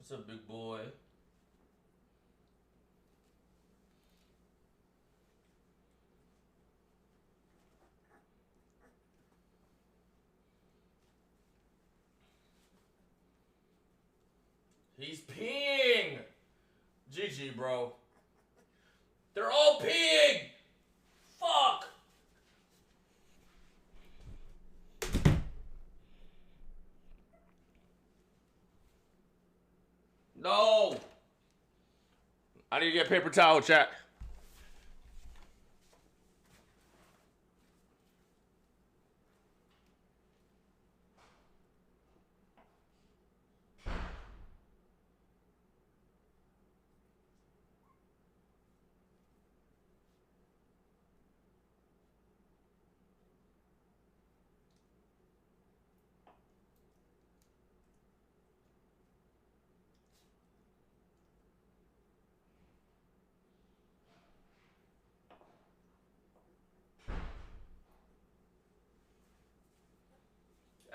What's up, big boy? He's peeing! GG, bro. They're all peeing! Fuck! No! I need to get a paper towel, chat.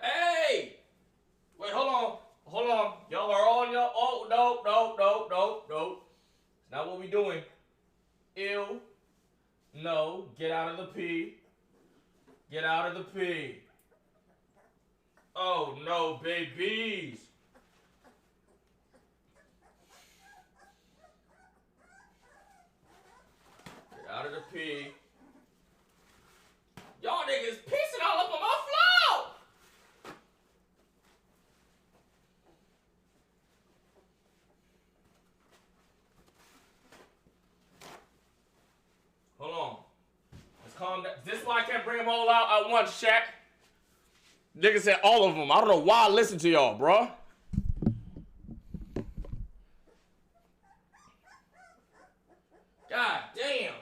Hey! Wait, hold on. Hold on. Y'all are on your... Oh, no, no, no, no, no. It's not what we doing. Ew. No. Get out of the pee. Get out of the pee. Oh, no, babies. Get out of the pee. Y'all niggas pissing all up on my floor. Hold on. Let's calm down. This is why I can't bring them all out at once, Shaq. Nigga said all of them. I don't know why I listen to y'all, bro. God damn.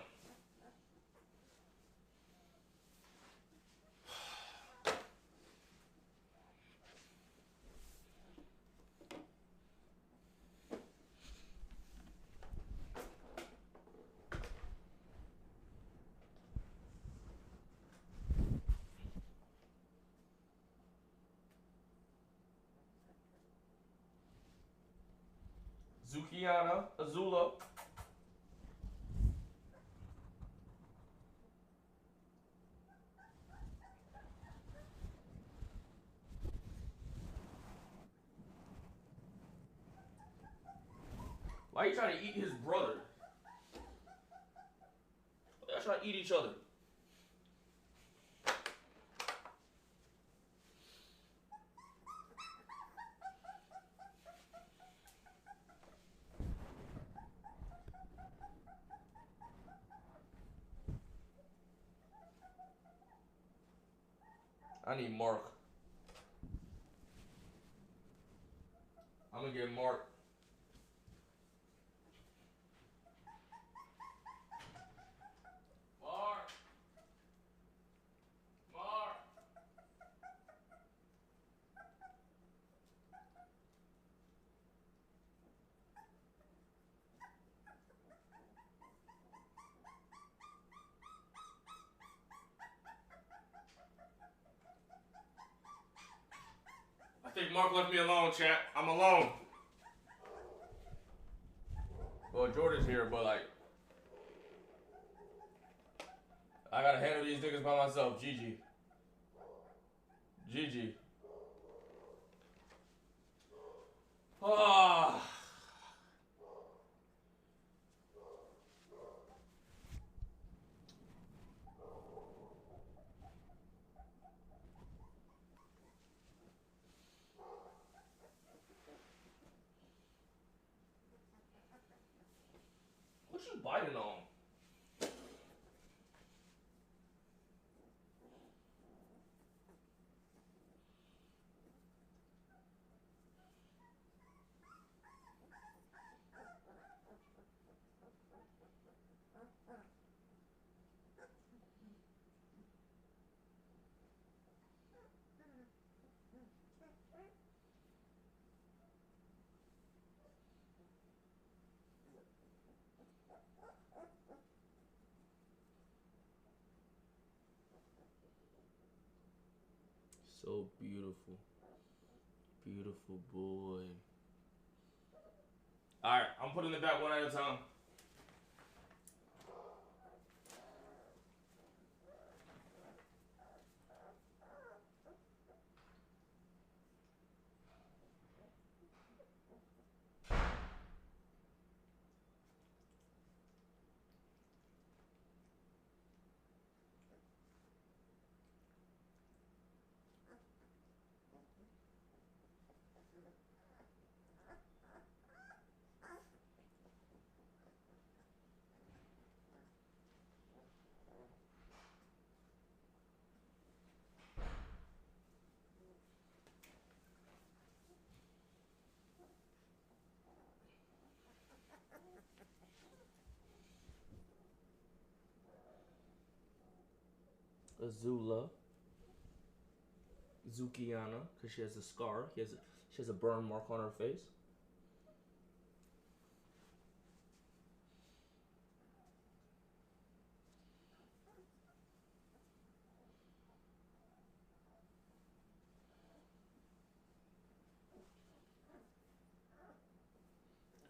Zukiana, Azula. Why are you trying to eat his brother? Y'all trying to eat each other. I need Mark. I'm gonna get Mark. Mark. Mark. I think Mark left me alone, chat. I'm alone. Well, Jordan's here, but like, I gotta handle these niggas by myself. GG. GG. Ah. What you biting on? So beautiful. Beautiful boy. Alright, I'm putting it back one at a time. Azula. Zukiana, because she has a scar. She has a burn mark on her face.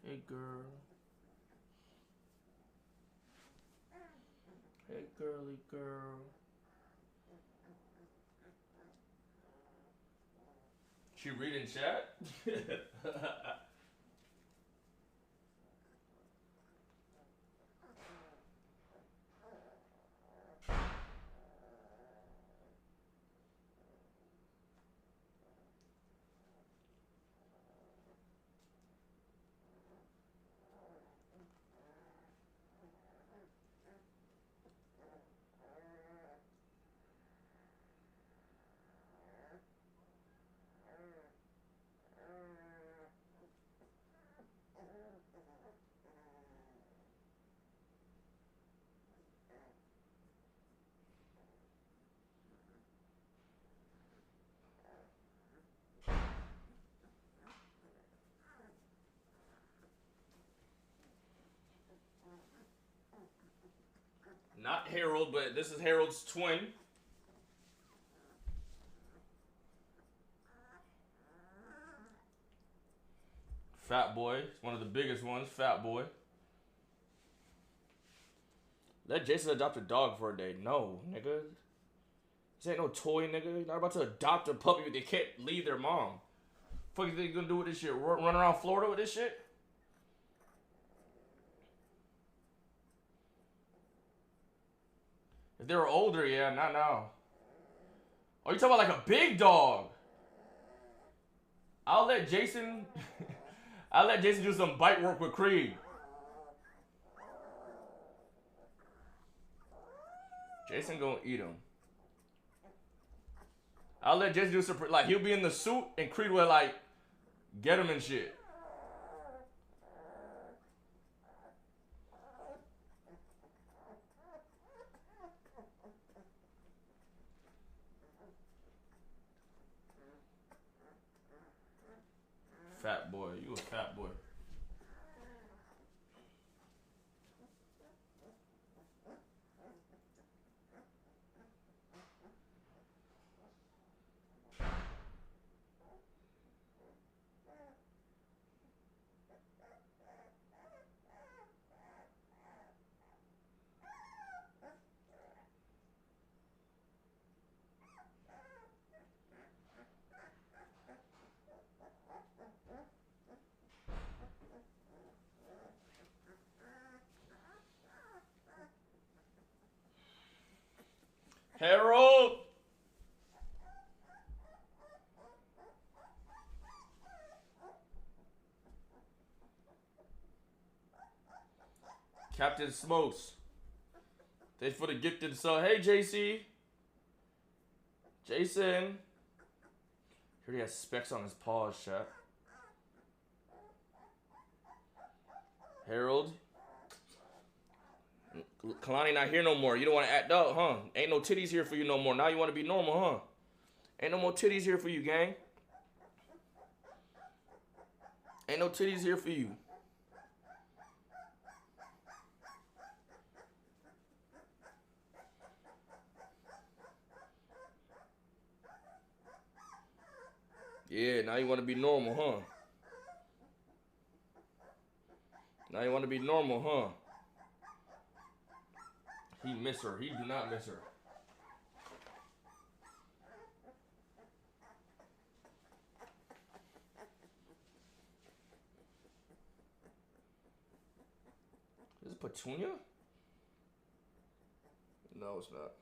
Hey girl. Hey girly girl. She reading chat? Not Harold, but this is Harold's twin. Fat Boy. It's one of the biggest ones. Fat Boy. Let Jason adopt a dog for a day. No, nigga. This ain't no toy, nigga. You're not about to adopt a puppy, but they can't leave their mom. Fuck you think you gonna do with this shit? Run around Florida with this shit? If they were older, yeah, not now. Oh, you talking about like a big dog? I'll let Jason do some bite work with Creed. Jason gonna eat him. I'll let Jason do some, like, he'll be in the suit and Creed will like get him and shit. Fat boy, you a fat boy. Harold! Captain Smokes. Thanks for the gifted sub. Hey, JC. Jason. He already has specks on his paws, chat. Harold. Kalani not here no more. You don't want to act up, huh? Ain't no titties here for you no more. Now you want to be normal, huh? Ain't no more titties here for you, gang. Ain't no titties here for you. Yeah, now you want to be normal, huh? Now you want to be normal, huh? He miss her. He do not miss her. Is it Petunia? No, it's not.